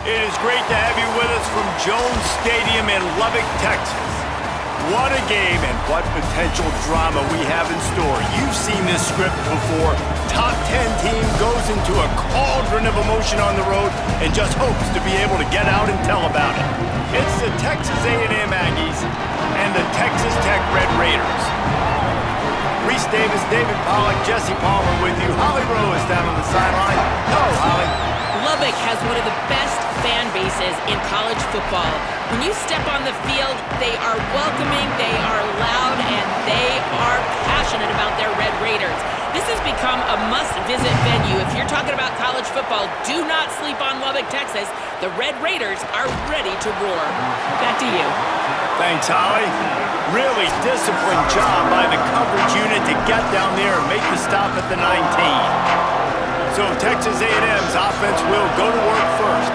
It is great to have you with us from Jones Stadium in Lubbock, Texas. What a game and what potential drama we have in store. You've seen this script before. Top 10 team goes into a cauldron of emotion on the road and just hopes to be able to get out and tell about it. It's the Texas A&M Aggies and the Texas Tech Red Raiders. Reese Davis, David Pollack, Jesse Palmer with you. Holly Rowe is down on the sideline. Hello, Holly. Lubbock has one of the best fan bases in college football. When you step on the field, they are welcoming, they are loud, and they are passionate about their Red Raiders. This has become a must-visit venue. If you're talking about college football, do not sleep on Lubbock, Texas. The Red Raiders are ready to roar. Back to you. Thanks, Holly. Really disciplined job by the coverage unit to get down there and make the stop at the 19. So Texas A&M's offense will go to work first.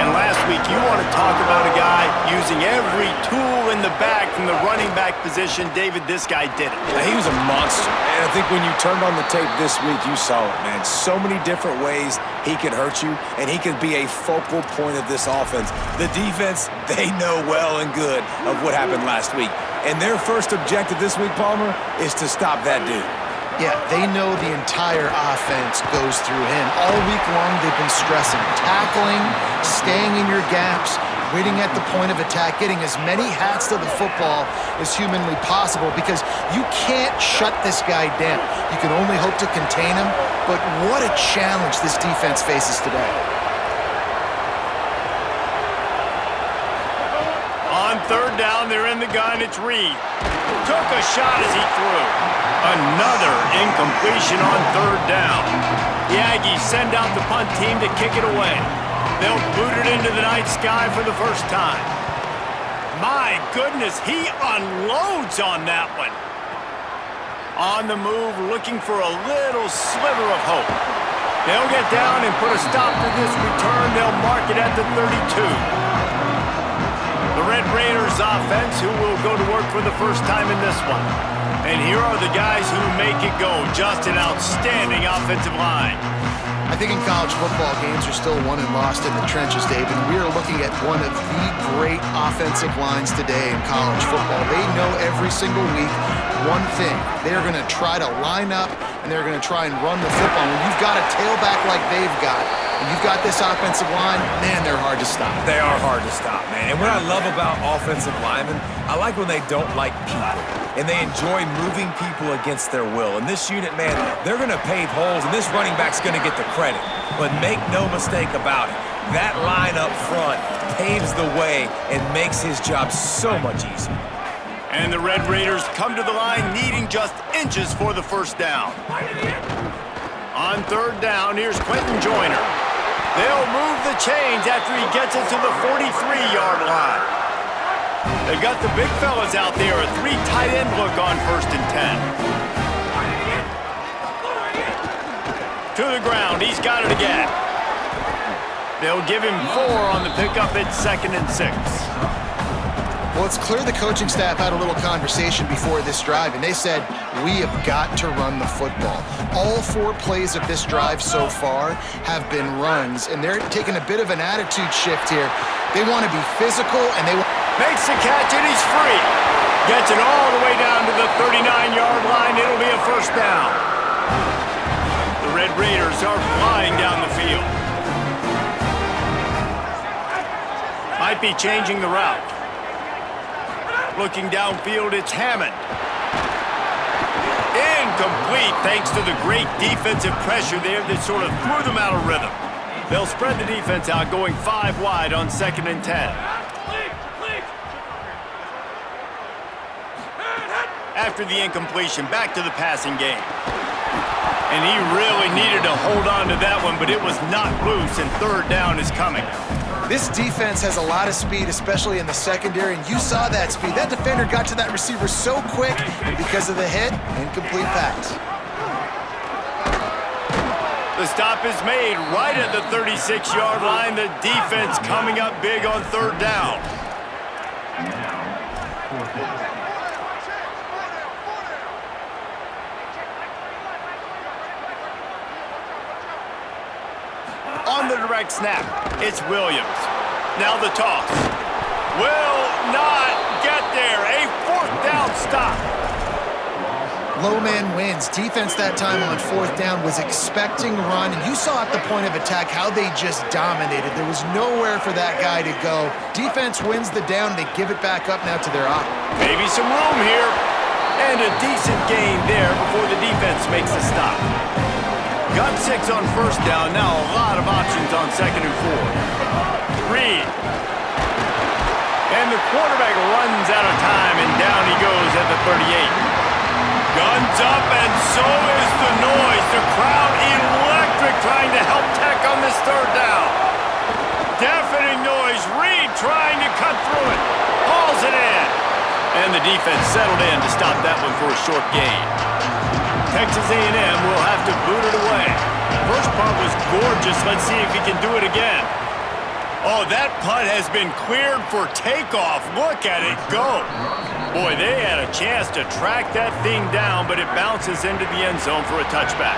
And last week, you want to talk about a guy using every tool in the bag from the running back position. David, this guy did it. He was a monster. And I think when you turned on the tape this week, you saw it, man. So many different ways he could hurt you, and he could be a focal point of this offense. The defense, they know well and good of what happened last week. And their first objective this week, Palmer, is to stop that dude. Yeah, they know the entire offense goes through him. All week long, they've been stressing. Tackling, staying in your gaps, waiting at the point of attack, getting as many hats to the football as humanly possible because you can't shut this guy down. You can only hope to contain him, but what a challenge this defense faces today. On third down, they're in the gun. It's Reed. Took a shot as he threw. Another incompletion on third down. The Aggies send out the punt team to kick it away. They'll boot it into the night sky for the first time. My goodness, he unloads on that one. On the move, looking for a little sliver of hope. They'll get down and put a stop to this return. They'll mark it at the 32. The Red Raiders offense, who will go to work for the first time in this one. And here are the guys who make it go. Just an outstanding offensive line. I think in college football, games are still won and lost in the trenches, Dave, and we are looking at one of the great offensive lines today in college football. They know every single week one thing. They're going to try to line up, and they're going to try and run the football. When you've got a tailback like they've got, and you've got this offensive line, man, they're hard to stop. They are hard to stop, man. And what I love about offensive linemen, I like when they don't like people. And they enjoy moving people against their will. And this unit, man, they're going to pave holes, and this running back's going to get the credit. But make no mistake about it, that line up front paves the way and makes his job so much easier. And the Red Raiders come to the line needing just inches for the first down. On third down, here's Quentin Joyner. They'll move the chains after he gets it to the 43-yard line. They've got the big fellas out there, a 3 tight end look on 1st and 10. To the ground, he's got it again. They'll give him 4 on the pickup at 2nd and 6. Well, it's clear the coaching staff had a little conversation before this drive, and they said, we have got to run the football. All 4 plays of this drive so far have been runs, and they're taking a bit of an attitude shift here. They want to be physical, and they want... Makes the catch, and he's free. Gets it all the way down to the 39-yard line. It'll be a first down. The Red Raiders are flying down the field. Might be changing the route. Looking downfield, it's Hammond. Incomplete, thanks to the great defensive pressure there that sort of threw them out of rhythm. They'll spread the defense out, going 5 wide on 2nd and 10. After the incompletion, back to the passing game. And he really needed to hold on to that one, but it was not loose, and third down is coming. This defense has a lot of speed, especially in the secondary, and you saw that speed. That defender got to that receiver so quick, and because of the hit, incomplete pass. The stop is made right at the 36-yard line. The defense coming up big on third down. On the direct snap. It's Williams. Now the toss. Will not get there. A fourth down stop. Low man wins. Defense that time on fourth down was expecting run. And you saw at the point of attack how they just dominated. There was nowhere for that guy to go. Defense wins the down. They give it back up now to their op. Maybe some room here. And a decent gain there before the defense makes the stop. Got 6 on first down. Now a lot of options on 2nd and 4. Reed. And the quarterback runs out of time, and down he goes at the 38. Guns up, and so is the noise. The crowd electric trying to help Tech on this third down. Deafening noise. Reed trying to cut through it. Hauls it in. And the defense settled in to stop that one for a short gain. Texas A&M will have to boot it away. First punt was gorgeous. Let's see if he can do it again. Oh, that punt has been cleared for takeoff. Look at it go. Boy, they had a chance to track that thing down, but it bounces into the end zone for a touchback.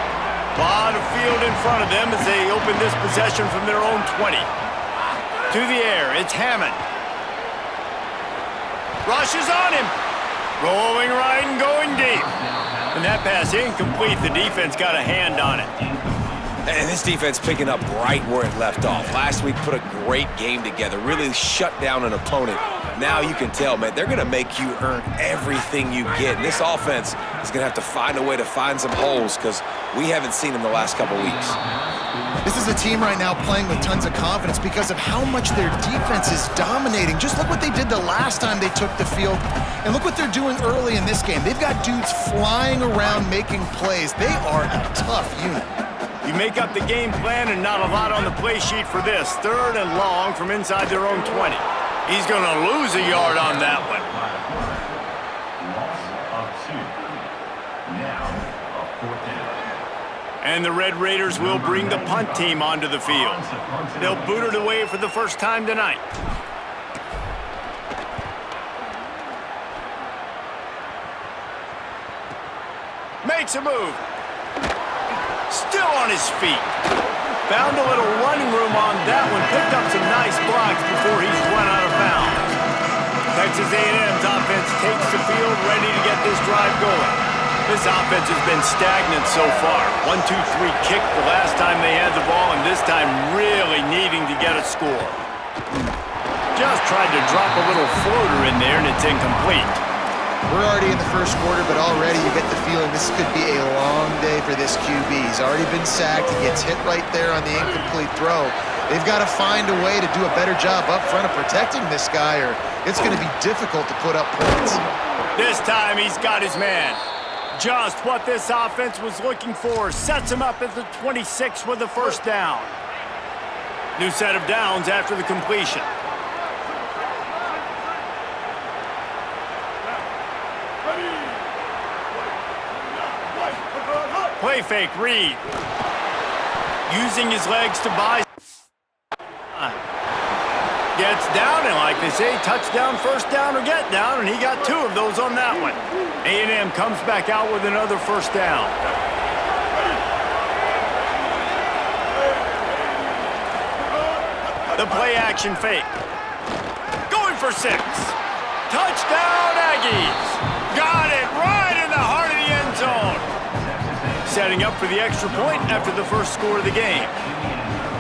A lot of field in front of them as they open this possession from their own 20. To the air, it's Hammond. Rushes on him. Rolling right and going deep. And that pass incomplete. The defense got a hand on it. And this defense picking up right where it left off. Last week put a great game together, really shut down an opponent. Now you can tell, man, they're going to make you earn everything you get. And this offense is going to have to find a way to find some holes because we haven't seen them the last couple weeks. This is a team right now playing with tons of confidence because of how much their defense is dominating. Just look what they did the last time they took the field, and look what they're doing early in this game. They've got dudes flying around making plays. They are a tough unit. You make up the game plan and not a lot on the play sheet for this. 3rd and long from inside their own 20. He's going to lose a yard on that one. And the Red Raiders will bring the punt team onto the field. They'll boot it away for the first time tonight. Makes a move. Still on his feet. Found a little running room on that one. Picked up some nice blocks before he's run out of bounds. Texas A&M's offense takes the field, ready to get this drive going. This offense has been stagnant so far. 1-2-3 kick the last time they had the ball, and this time really needing to get a score. Just tried to drop a little floater in there, and it's incomplete. We're already in the first quarter, but already you get the feeling this could be a long day for this QB. He's already been sacked. He gets hit right there on the incomplete throw. They've got to find a way to do a better job up front of protecting this guy, or it's going to be difficult to put up points. This time he's got his man. Just what this offense was looking for. Sets him up at the 26 with the first down. New set of downs after the completion. Play fake, Reed. Using his legs to buy. Gets down, and like they say, touchdown, first down, or get down, and he got 2 of those on that one. A&M comes back out with another first down. The play action fake. Going for 6. Touchdown, Aggies. Got it right in the heart of the end zone. Setting up for the extra point after the first score of the game.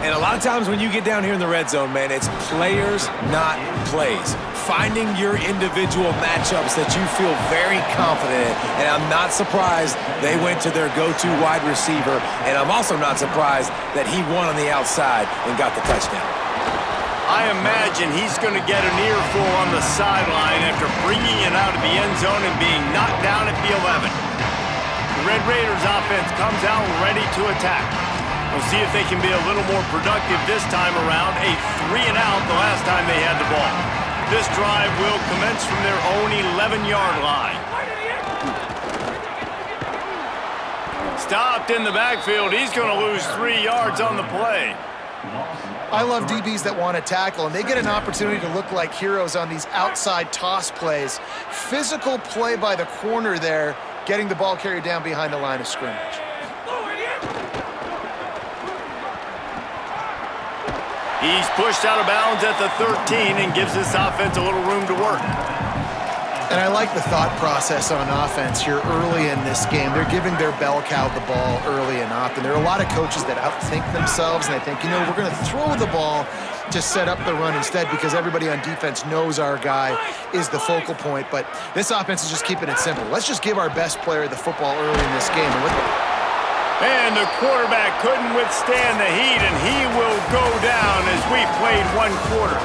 And a lot of times when you get down here in the red zone, man, it's players, not plays. Finding your individual matchups that you feel very confident in. And I'm not surprised they went to their go-to wide receiver. And I'm also not surprised that he won on the outside and got the touchdown. I imagine he's going to get an earful on the sideline after bringing it out of the end zone and being knocked down at the 11. The Red Raiders offense comes out ready to attack. We'll see if they can be a little more productive this time around. A 3-and-out the last time they had the ball. This drive will commence from their own 11-yard line. Stopped in the backfield. He's going to lose 3 yards on the play. I love DBs that want to tackle, and they get an opportunity to look like heroes on these outside toss plays. Physical play by the corner there, getting the ball carried down behind the line of scrimmage. He's pushed out of bounds at the 13 and gives this offense a little room to work. And I like the thought process on offense here early in this game. They're giving their bell cow the ball early and often. There are a lot of coaches that outthink themselves, and they think, we're going to throw the ball to set up the run instead because everybody on defense knows our guy is the focal point. But this offense is just keeping it simple. Let's just give our best player the football early in this game. And the quarterback couldn't withstand the heat, and he will go down as we played one quarter.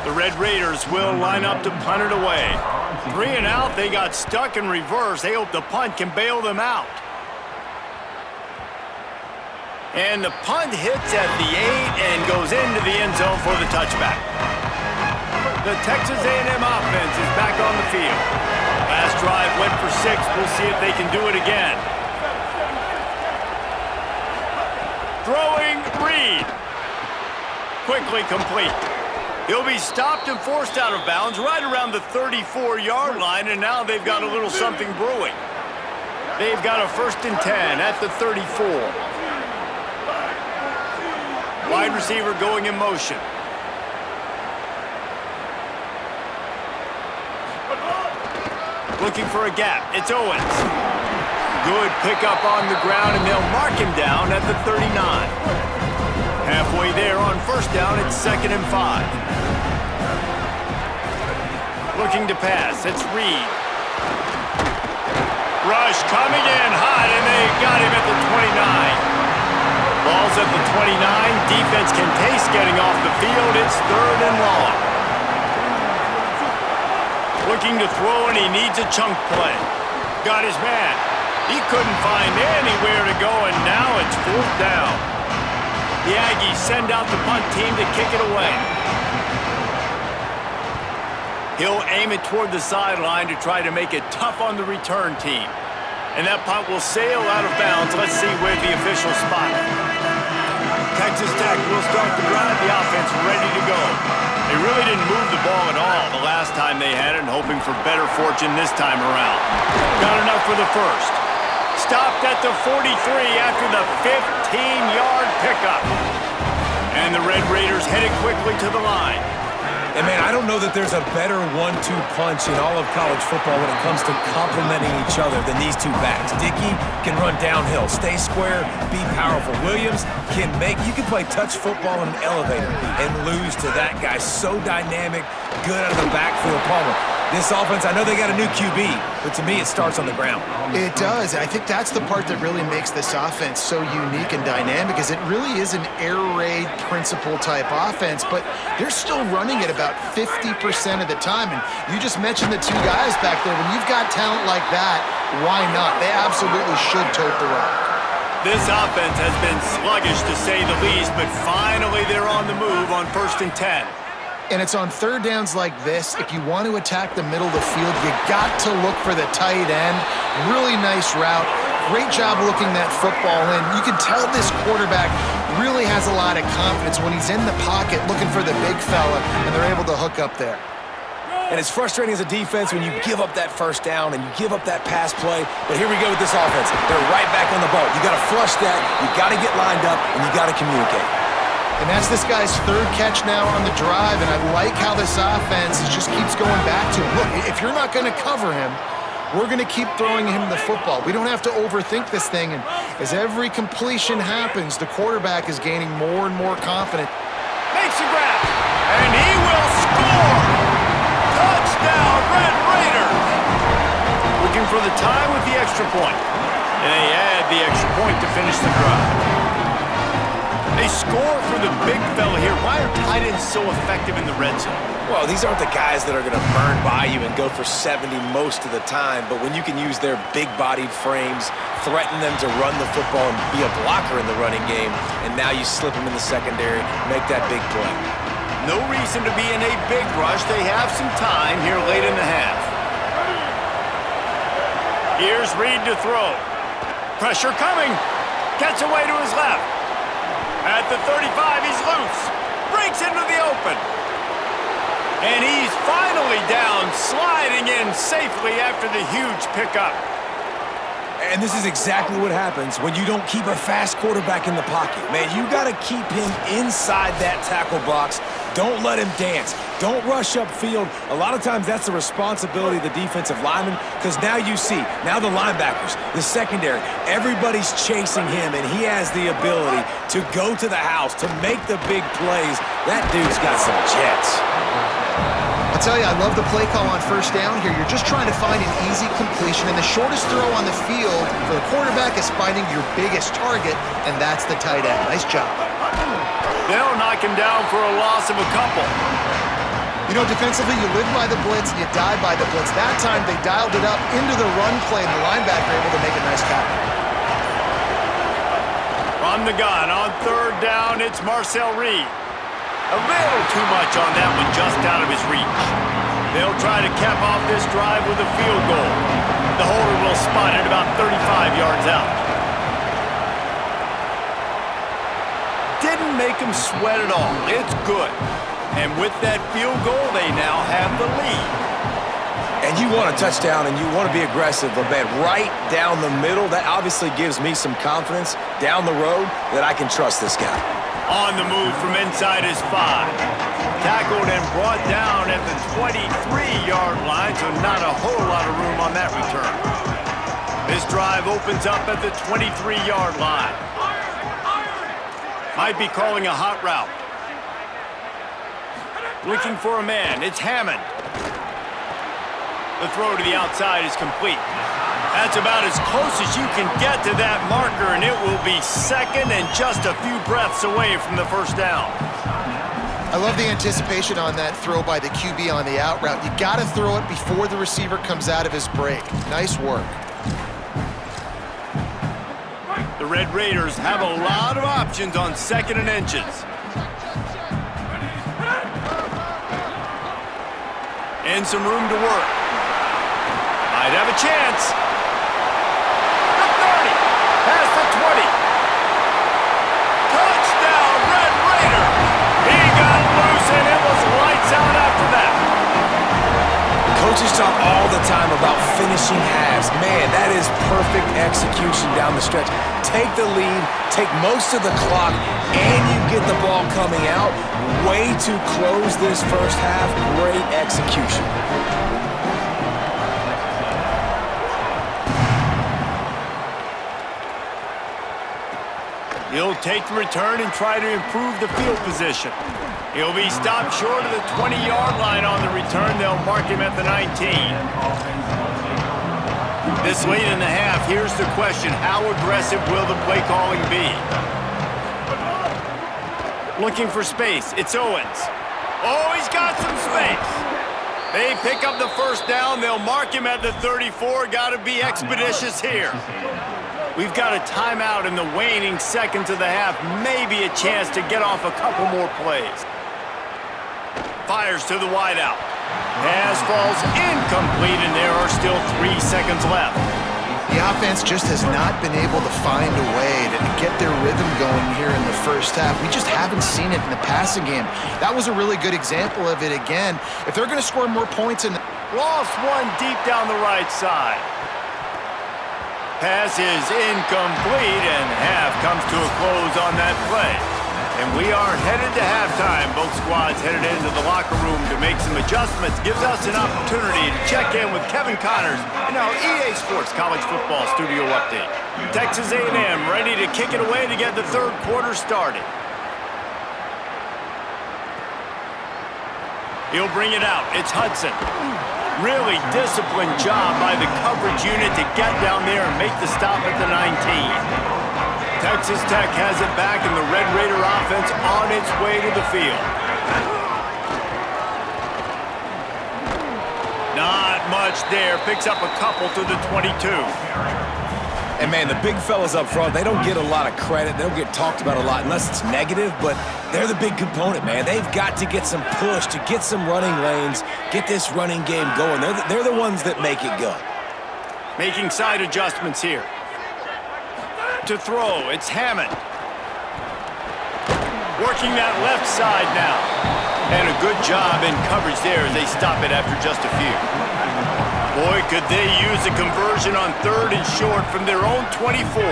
The Red Raiders will line up to punt it away. 3 and out, they got stuck in reverse. They hope the punt can bail them out. And the punt hits at the 8 and goes into the end zone for the touchback. The Texas A&M offense is back on the field. Last drive went for 6. We'll see if they can do it again. Throwing Reed. Quickly complete. He'll be stopped and forced out of bounds right around the 34-yard line, and now they've got a little something brewing. They've got a 1st and 10 at the 34. Wide receiver going in motion. Looking for a gap. It's Owens. Good pickup on the ground, and they'll mark him down at the 39. Halfway there on 1st down, it's 2nd and 5. Looking to pass. It's Reed. Rush coming in hot, and they got him at the 29. Ball's at the 29. Defense can taste getting off the field. It's 3rd and long. Looking to throw, and he needs a chunk play. Got his man. He couldn't find anywhere to go, and now it's 4th down. The Aggies send out the punt team to kick it away. He'll aim it toward the sideline to try to make it tough on the return team. And that punt will sail out of bounds. Let's see where the officials spot it. Texas Tech will start the drive. The offense ready to go. They really didn't move the ball at all the last time they had it, and hoping for better fortune this time around. Got enough for the 1st. Stopped at the 43 after the 15-yard pickup. And the Red Raiders headed quickly to the line. And, man, I don't know that there's a better 1-2 punch in all of college football when it comes to complementing each other than these two backs. Dickey can run downhill, stay square, be powerful. Williams can you can play touch football in an elevator and lose to that guy. So dynamic, good out of the backfield. Palmer, this offense, I know they got a new QB, but to me it starts on the ground. It does. I think that's the part that really makes this offense so unique and dynamic, is it really is an air raid principle type offense, but they're still running it about 50% of the time. And you just mentioned the 2 guys back there. When you've got talent like that, why not? They absolutely should tote the rock. This offense has been sluggish to say the least, but finally they're on the move on 1st and 10. And it's on 3rd downs like this. If you want to attack the middle of the field, you got to look for the tight end. Really nice route. Great job looking that football in. You can tell this quarterback really has a lot of confidence when he's in the pocket looking for the big fella, and they're able to hook up there. And it's frustrating as a defense when you give up that 1st down and you give up that pass play. But here we go with this offense. They're right back on the ball. You got to flush that. You got to get lined up, and you got to communicate. And that's this guy's 3rd catch now on the drive, and I like how this offense just keeps going back to him. Look, if you're not going to cover him, we're going to keep throwing him the football. We don't have to overthink this thing, and as every completion happens, the quarterback is gaining more and more confidence. Makes a grab, and he will score! Touchdown, Red Raiders! Looking for the tie with the extra point. And they add the extra point to finish the drive. They score for the big fella here. Why are tight ends so effective in the red zone? Well, these aren't the guys that are going to burn by you and go for 70 most of the time, but when you can use their big-bodied frames, threaten them to run the football and be a blocker in the running game, and now you slip them in the secondary, make that big play. No reason to be in a big rush. They have some time here late in the half. Here's Reed to throw. Pressure coming. Gets away to his left. At the 35, he's loose. Breaks into the open. And he's finally down, sliding in safely after the huge pickup. And this is exactly what happens when you don't keep a fast quarterback in the pocket. Man, you got to keep him inside that tackle box. Don't let him dance. Don't rush upfield. A lot of times that's the responsibility of the defensive lineman, because now you see, now the linebackers, the secondary, everybody's chasing him, and he has the ability to go to the house, to make the big plays. That dude's got some jets. I tell you, I love the play call on first down here. You're just trying to find an easy completion, and the shortest throw on the field for the quarterback is finding your biggest target, and that's the tight end. Nice job. They'll knock him down for a loss of a couple. You know, defensively, you live by the blitz and you die by the blitz. That time, they dialed it up into the run play, and the linebacker able to make a nice tackle. From the gun, on third down, it's Marcel Reed. A little too much on that one, just out of his reach. They'll try to cap off this drive with a field goal. The holder will spot it about 35 yards out. Didn't make him sweat at all. It's good. And with that field goal, they now have the lead. And you want a touchdown and you want to be aggressive, but man, right down the middle, that obviously gives me some confidence down the road that I can trust this guy. On the move from inside his 5. Tackled and brought down at the 23-yard line, so not a whole lot of room on that return. This drive opens up at the 23-yard line. Might be calling a hot route. Looking for a man. It's Hammond. The throw to the outside is complete. That's about as close as you can get to that marker, and it will be second and just a few breaths away from the first down. I love the anticipation on that throw by the QB on the out route. You got to throw it before the receiver comes out of his break. Nice work. The Red Raiders have a lot of options on second and inches. And some room to work. Might have a chance. The 30. Past the 20. Touchdown, Red Raider. He got loose, and it was lights out after that. Coaches talk all the time about finishing halves. Man, that is perfect execution down the stretch. Take the lead, take most of the clock, and you get the ball coming out. Way to close this first half. Great execution. He'll take the return and try to improve the field position. He'll be stopped short of the 20-yard line on the return. They'll mark him at the 19. This late in the half, here's the question. How aggressive will the play calling be? Looking for space. It's Owens. Oh, he's got some space. They pick up the first down. They'll mark him at the 34. Got to be expeditious here. We've got a timeout in the waning seconds of the half. Maybe a chance to get off a couple more plays. Fires to the wideout. Pass falls incomplete, and there are still 3 seconds left. The offense just has not been able to find a way to get their rhythm going here in the first half. We just haven't seen it in the passing game. That was a really good example of it again. If they're going to score more points in... Lost one deep down the right side. Pass is incomplete, and half comes to a close on that play. And we are headed to halftime. Both squads headed into the locker room to make some adjustments. Gives us an opportunity to check in with Kevin Connors in our EA Sports College Football Studio Update. Texas A&M ready to kick it away to get the third quarter started. He'll bring it out. It's Hudson. Really disciplined job by the coverage unit to get down there and make the stop at the 19. Texas Tech has it back, and the Red Raider offense on its way to the field. Not much there. Picks up a couple to the 22. And man, the big fellas up front, they don't get a lot of credit. They don't get talked about a lot unless it's negative, but they're the big component, man. They've got to get some push, to get some running lanes, get this running game going. They're the ones that make it go. Making side adjustments here. To throw, it's Hammond. Working that left side now. And a good job in coverage there as they stop it after just a few. Boy, could they use a conversion on 3rd and short from their own 24.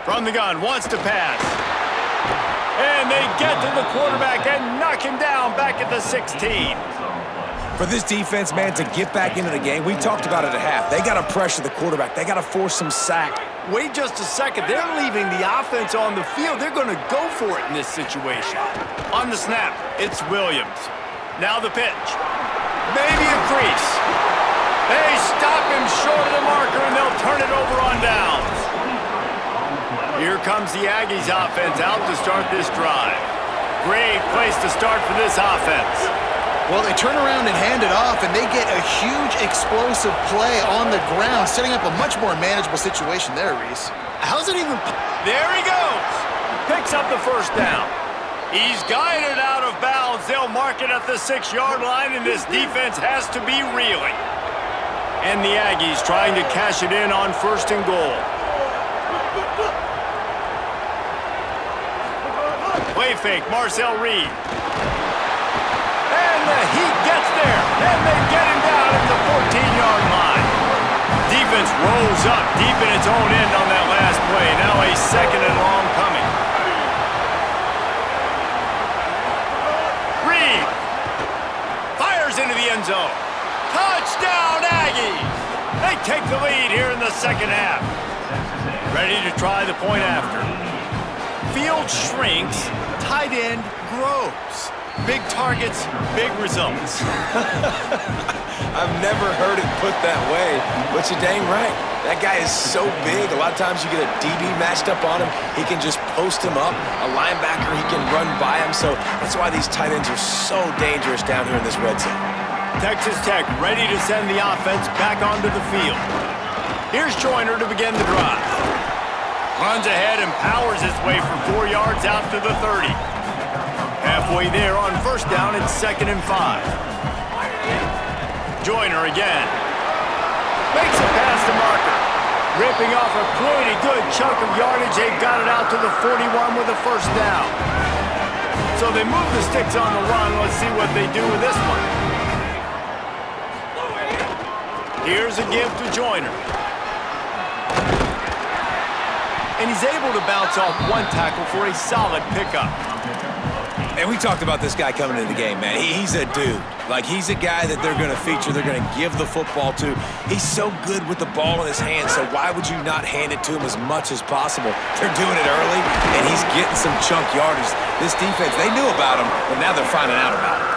From the gun, wants to pass. And they get to the quarterback and knock him down back at the 16. For this defense, man, to get back into the game, we talked about it at half. They got to pressure the quarterback. They got to force some sack. Wait just a second. They're leaving the offense on the field. They're going to go for it in this situation. On the snap, it's Williams. Now the pitch. Maybe a crease. They stop him short of the marker, and they'll turn it over on downs. Here comes the Aggies offense out to start this drive. Great place to start for this offense. Well, they turn around and hand it off, and they get a huge explosive play on the ground, setting up a much more manageable situation there, Reese. How's it even... There he goes. Picks up the first down. He's guided out of bounds. They'll mark it at the 6-yard line, and this defense has to be reeling. And the Aggies trying to cash it in on 1st and goal. Play fake, Marcel Reed. And the Heat gets there, and they get him down at the 14-yard line. Defense rolls up deep in its own end on that last play. Now a 2nd and long coming. Reed fires into the end zone. Touchdown, Aggies! They take the lead here in the 2nd half. Ready to try the point after. Field shrinks, tight end grows. Big targets, big results. I've never heard it put that way, but you're dang right. That guy is so big. A lot of times you get a DB matched up on him. He can just post him up. A linebacker, he can run by him. So that's why these tight ends are so dangerous down here in this red zone. Texas Tech ready to send the offense back onto the field. Here's Joyner to begin the drive. Runs ahead and powers his way for 4 yards out to the 30. Halfway there on 1st down, it's 2nd and 5. Joyner again. Makes a pass to Marker. Ripping off a pretty good chunk of yardage. They've got it out to the 41 with a 1st down. So they move the sticks on the run. Let's see what they do with this one. Here's a give to Joyner. And he's able to bounce off 1 tackle for a solid pickup. And we talked about this guy coming into the game, man. He's a dude. Like, he's a guy that they're going to feature, they're going to give the football to. He's so good with the ball in his hands, so why would you not hand it to him as much as possible? They're doing it early, and he's getting some chunk yardage. This defense, they knew about him, but now they're finding out about him.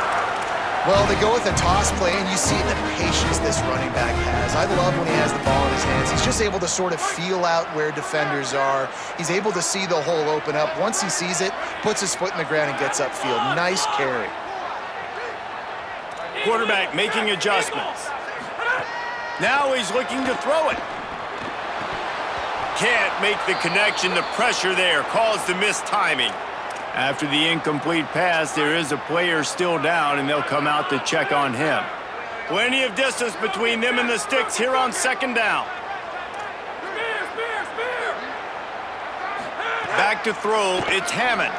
Well, they go with a toss play, and you see the patience this running back has. I love when he has the ball in his hands. He's just able to sort of feel out where defenders are. He's able to see the hole open up. Once he sees it, puts his foot in the ground and gets upfield. Nice carry. Quarterback making adjustments. Now he's looking to throw it. Can't make the connection. The pressure there caused the missed timing. After the incomplete pass, there is a player still down, and they'll come out to check on him. Plenty of distance between them and the sticks here on 2nd down. Back to throw, it's Hammond.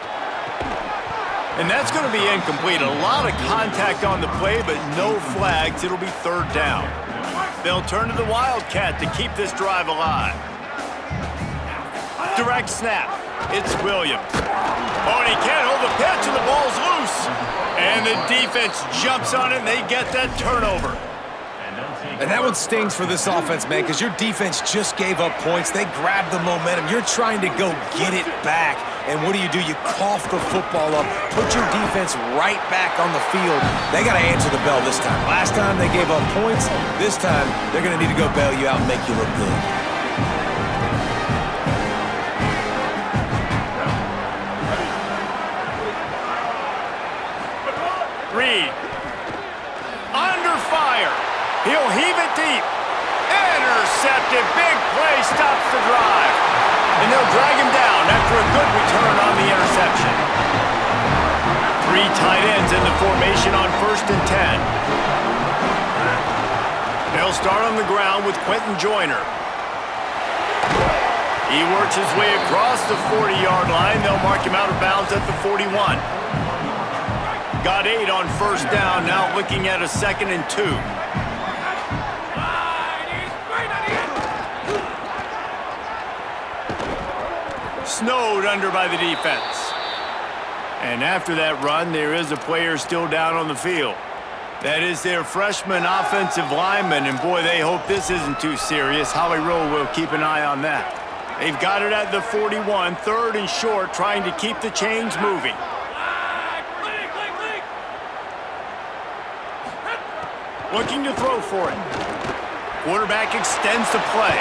And that's going to be incomplete. A lot of contact on the play, but no flags. It'll be 3rd down. They'll turn to the Wildcat to keep this drive alive. Direct snap. It's Williams. Oh, and he can't hold the pitch, and the ball's loose. And the defense jumps on it, and they get that turnover. And that one stings for this offense, man, because your defense just gave up points. They grabbed the momentum. You're trying to go get it back. And what do? You cough the football up, put your defense right back on the field. They got to answer the bell this time. Last time they gave up points. This time they're going to need to go bail you out and make you look good. Reed. Under fire. He'll heave it deep. Intercepted. Big play stops the drive. And they'll drag him down after a good return on the interception. 3 tight ends in the formation on 1st and 10. They'll start on the ground with Quentin Joyner. He works his way across the 40-yard line. They'll mark him out of bounds at the 41. Got 8 on first down, now looking at a 2nd and 2. Snowed under by the defense. And after that run, there is a player still down on the field. That is their freshman offensive lineman, and boy, they hope this isn't too serious. Holly Rowe will keep an eye on that. They've got it at the 41, 3rd and short, trying to keep the chains moving. Looking to throw for it. Quarterback extends the play.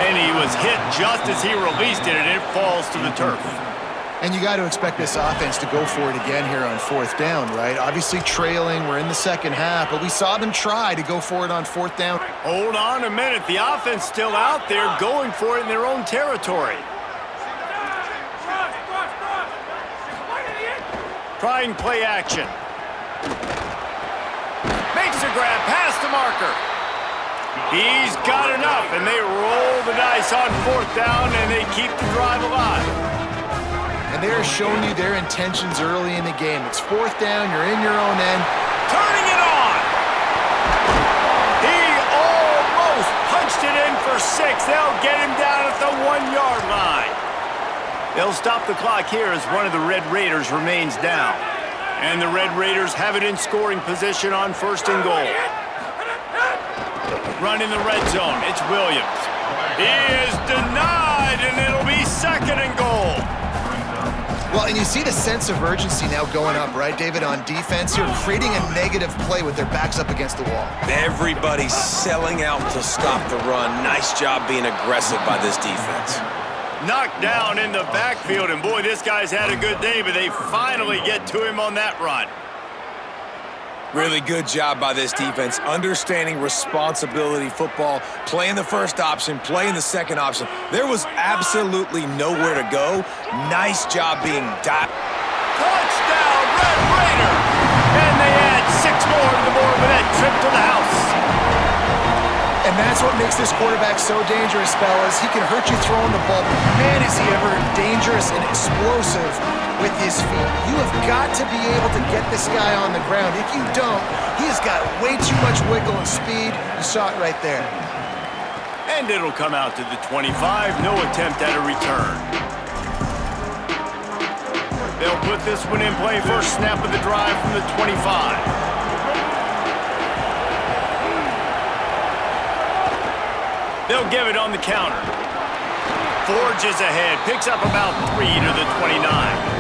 And he was hit just as he released it, and it falls to the turf. And you got to expect this offense to go for it again here on 4th down, right? Obviously trailing, we're in the second half, but we saw them try to go for it on 4th down. Hold on a minute. The offense still out there going for it in their own territory. Trying play action. Makes a grab past the marker. He's got enough, and they roll the dice on 4th down, and they keep the drive alive. And they're showing you their intentions early in the game. It's 4th down, you're in your own end. Turning it on! He almost punched it in for 6. They'll get him down at the 1-yard line. They'll stop the clock here as one of the Red Raiders remains down. And the Red Raiders have it in scoring position on 1st and goal. Run in the red zone. It's Williams. He is denied, and it'll be 2nd and goal. Well, and you see the sense of urgency now going up, right, David, on defense here, creating a negative play with their backs up against the wall. Everybody's selling out to stop the run. Nice job being aggressive by this defense. Knocked down in the backfield, and boy, this guy's had a good day, but they finally get to him on that run. Really good job by this defense, understanding responsibility football, playing the first option, playing the second option. There was absolutely nowhere to go. Nice job being Touchdown, Red Raider! And they add 6 more to the board with that trip to the house. And that's what makes this quarterback so dangerous, fellas. He can hurt you throwing the ball, but man, is he ever dangerous and explosive with his feet. You have got to be able to get this guy on the ground. If you don't, he has got way too much wiggle and speed. You saw it right there. And it'll come out to the 25. No attempt at a return. They'll put this one in play. First snap of the drive from the 25. They'll give it on the counter. Forges ahead, picks up about 3 to the 29.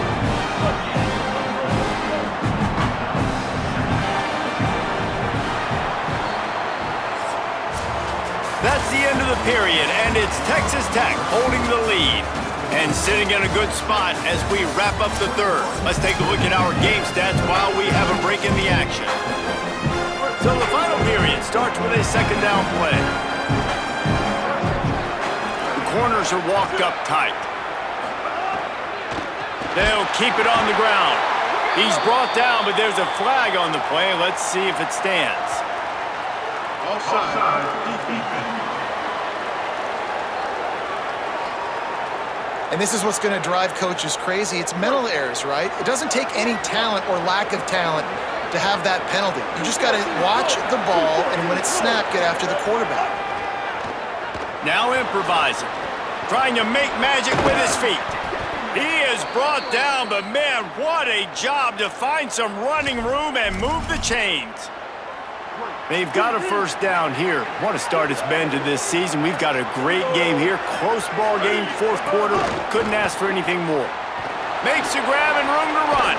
That's the end of the period, and it's Texas Tech holding the lead and sitting in a good spot as we wrap up the 3rd. Let's take a look at our game stats while we have a break in the action. So the final period starts with a 2nd down play. Corners are walked up tight. They'll keep it on the ground. He's brought down, but there's a flag on the play. Let's see if it stands. Offside. And this is what's going to drive coaches crazy. It's mental errors, right? It doesn't take any talent or lack of talent to have that penalty. You just got to watch the ball, and when it's snapped, get after the quarterback. Now improvising, trying to make magic with his feet. He is brought down, but man, what a job to find some running room and move the chains. They've got a first down here. What a start it's been to this season. We've got a great game here. Close ball game, 4th quarter. Couldn't ask for anything more. Makes a grab and room to run.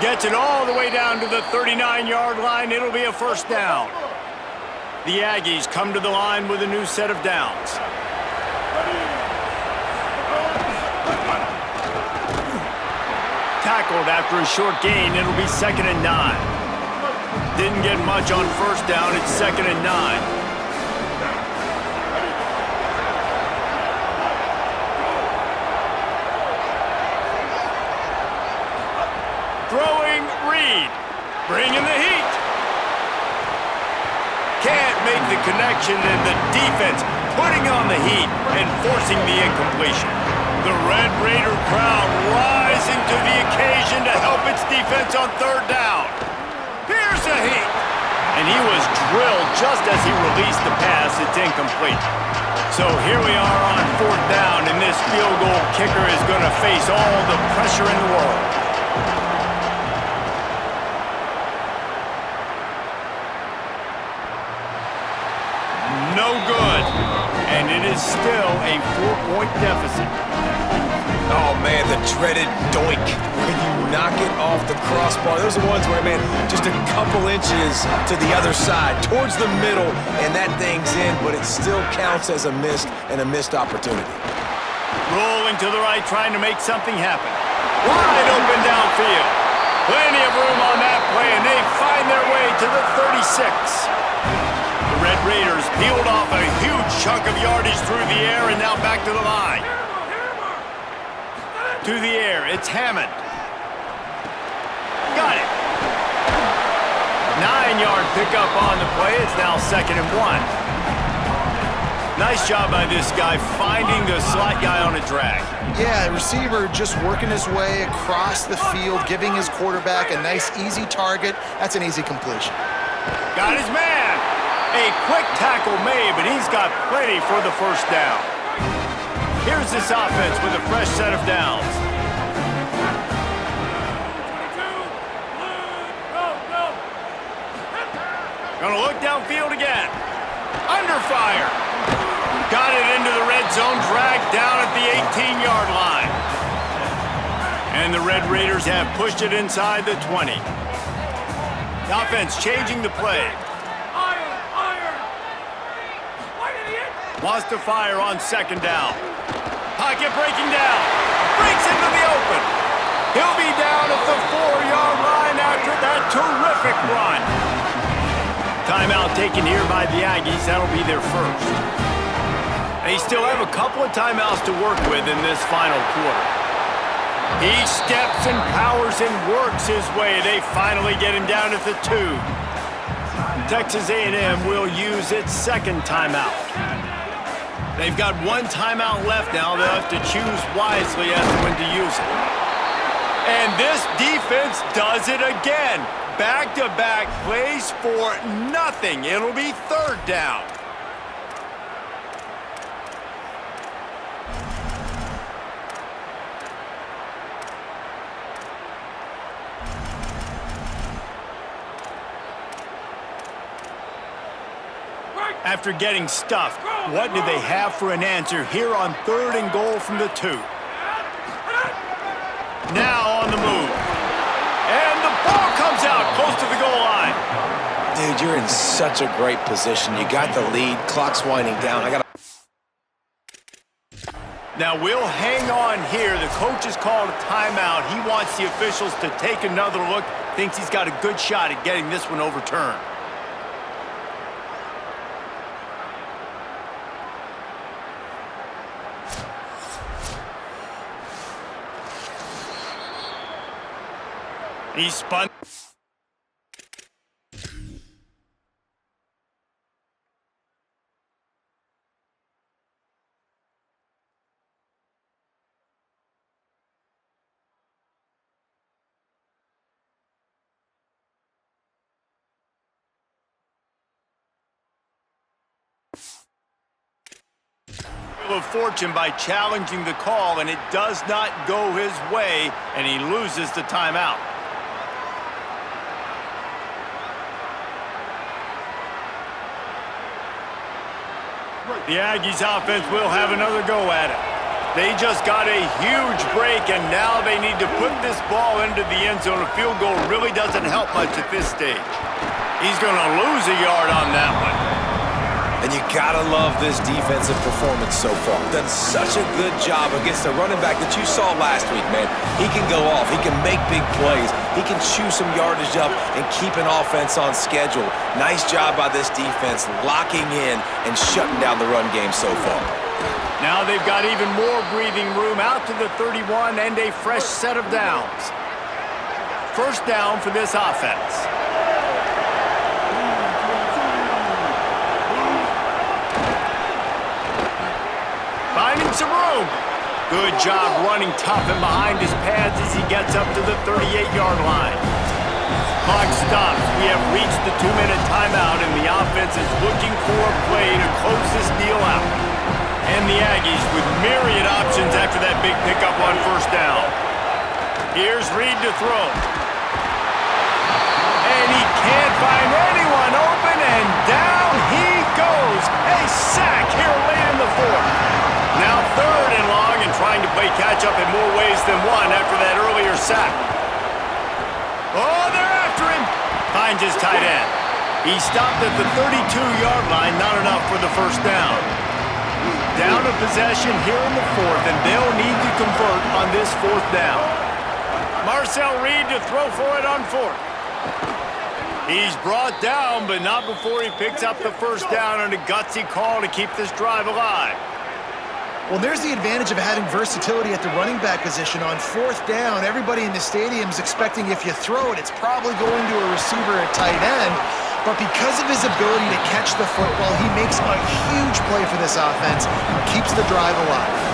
Gets it all the way down to the 39-yard line. It'll be a first down. The Aggies come to the line with a new set of downs. Tackled after a short gain, it'll be 2nd and 9. Didn't get much on first down, it's 2nd and 9. Throwing Reed, bringing the heat. Can't make the connection, and the defense putting on the heat and forcing the incompletion. The Red Raider crowd rising to the occasion to help its defense on third down. Here's a heat. And he was drilled just as he released the pass. It's incomplete. So here we are on fourth down, and this field goal kicker is going to face all the pressure in the world. No good. And it is still a 4-point deficit. Oh, man, the dreaded doink. When you knock it off the crossbar. Those are ones where, man, just a couple inches to the other side, towards the middle, and that thing's in, but it still counts as a missed opportunity. Rolling to the right, trying to make something happen. Wide open downfield. Plenty of room on that play, and they find their way to the 36. The Red Raiders peeled off a huge chunk of yardage through the air, and now back to the line. To the air, it's Hammond. Got it. 9-yard pickup on the play. It's now 2nd and 1. Nice job by this guy finding the slot guy on a drag. Yeah, the receiver just working his way across the field, giving his quarterback a nice, easy target. That's an easy completion. Got his man. A quick tackle made, but he's got plenty for the first down. Here's this offense with a fresh set of downs. Gonna look downfield again. Under fire. Got it into the red zone, dragged down at the 18-yard line. And the Red Raiders have pushed it inside the 20. The offense changing the play. Wants to fire on 2nd down. Pocket breaking down. Breaks into the open. He'll be down at the 4-yard line after that terrific run. Timeout taken here by the Aggies. That'll be their first. They still have a couple of timeouts to work with in this final quarter. He steps and powers and works his way. They finally get him down at the 2. Texas A&M will use its 2nd timeout. They've got 1 timeout left now. They'll have to choose wisely as to when to use it. And this defense does it again. Back-to-back plays for nothing. It'll be 3rd down. After getting stuffed, what do they have for an answer here on 3rd and goal from the 2? Now on the move. And the ball comes out close to the goal line. Dude, you're in such a great position. You got the lead. Clock's winding down. Now we'll hang on here. The coach has called a timeout. He wants the officials to take another look. Thinks he's got a good shot at getting this one overturned. He spun. Of fortune by challenging the call, and it does not go his way, and he loses the timeout. The Aggies offense will have another go at it. They just got a huge break, and now they need to put this ball into the end zone. A field goal really doesn't help much at this stage. He's going to lose a yard on that one. And you gotta love this defensive performance so far. Done such a good job against the running back that you saw last week, man. He can go off. He can make big plays. He can chew some yardage up and keep an offense on schedule. Nice job by this defense locking in and shutting down the run game so far. Now they've got even more breathing room out to the 31 and a fresh set of downs. First down for this offense. finding some room. Good job running tough and behind his pads as he gets up to the 38-yard line. Clock stops. We have reached the 2-minute timeout, and the offense is looking for a play to close this deal out. And the Aggies with myriad options after that big pickup on first down. Here's Reed to throw. And he can't find anyone open, and down he goes. A sack here late in the fourth. Now 3rd and long, and trying to play catch-up in more ways than one after that earlier sack. Oh, they're after him. Finds his tight end. He stopped at the 32-yard line, not enough for the first down. Down a possession here in the fourth, and they'll need to convert on this 4th down. Marcel Reed to throw for it on 4th. He's brought down, but not before he picks up the first down on a gutsy call to keep this drive alive. Well, there's the advantage of having versatility at the running back position. On 4th down, everybody in the stadium is expecting if you throw it, it's probably going to a receiver at tight end. But because of his ability to catch the football, he makes a huge play for this offense and keeps the drive alive.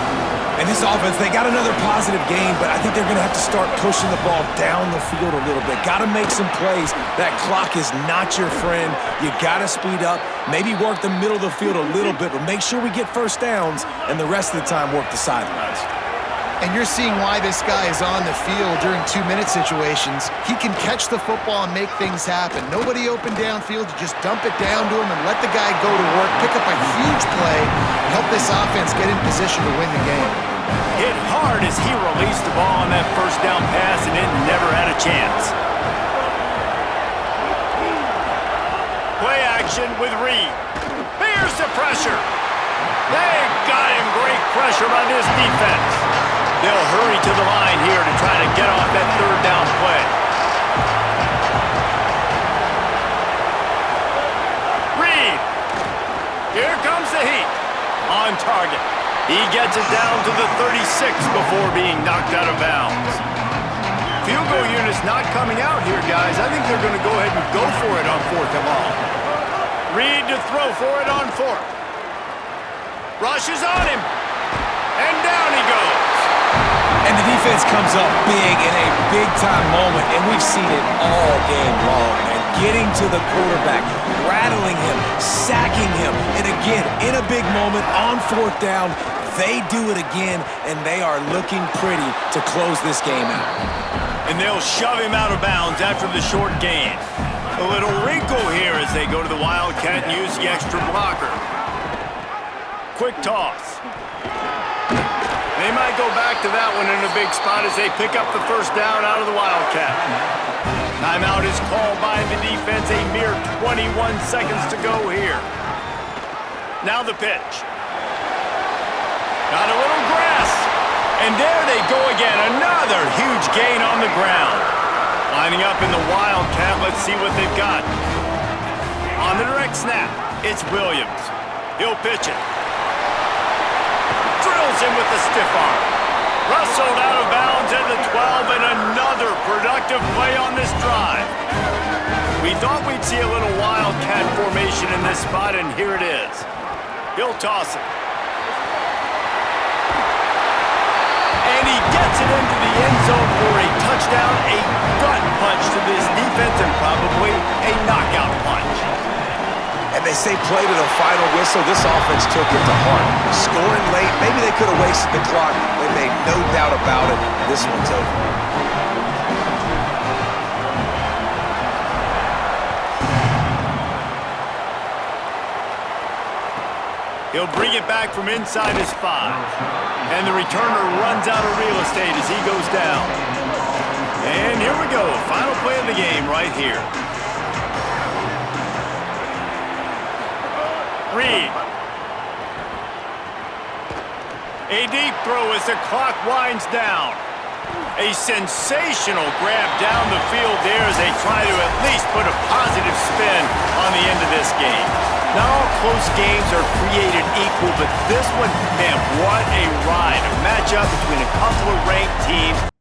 And this offense, they got another positive game, but I think they're going to have to start pushing the ball down the field a little bit. Got to make some plays. That clock is not your friend. You got to speed up, maybe work the middle of the field a little bit, but make sure we get first downs, and the rest of the time work the sidelines. And you're seeing why this guy is on the field during 2-minute situations. He can catch the football and make things happen. Nobody open downfield. You just dump it down to him and let the guy go to work, pick up a huge play, and help this offense get in position to win the game. Hit hard as he released the ball on that first down pass, and it never had a chance. Play action with Reed. Here's the pressure. They got him. Great pressure by this defense. They'll hurry to the line here to try to get off that 3rd down play. Reed. Here comes the heat. On target. He gets it down to the 36 before being knocked out of bounds. Field goal unit's not coming out here, guys. I think they're going to go ahead and go for it on 4th and long. Reed to throw for it on 4th. Rushes on him. And down he goes. And the defense comes up big in a big-time moment, and we've seen it all game long, man. Getting to the quarterback, rattling him, sacking him, and again, in a big moment, on 4th down, they do it again, and they are looking pretty to close this game out. And they'll shove him out of bounds after the short gain. A little wrinkle here as they go to the Wildcat and use the extra blocker. Quick toss. They might go back to that one in a big spot as they pick up the first down out of the Wildcat. Timeout is called by the defense. A mere 21 seconds to go here. Now the pitch. Got a little grass. And there they go again. Another huge gain on the ground. Lining up in the Wildcat. Let's see what they've got. On the direct snap, it's Williams. He'll pitch it. Drills him with the stiff arm. Rustled out of bounds at the 12, and another productive play on this drive. We thought we'd see a little Wildcat formation in this spot, and here it is. He'll toss it. And he gets it into the end zone for a touchdown, a gut punch to this defense, and probably a knockout punch. And they say play to the final whistle. This offense took it to heart. Scoring late, maybe they could have wasted the clock. They made no doubt about it. This one's over. He'll bring it back from inside his 5. And the returner runs out of real estate as he goes down. And here we go. Final play of the game right here. Reed. A deep throw as the clock winds down. A sensational grab down the field there as they try to at least put a positive spin on the end of this game. Not all close games are created equal, but this one, man, what a ride. A matchup between a couple of ranked teams.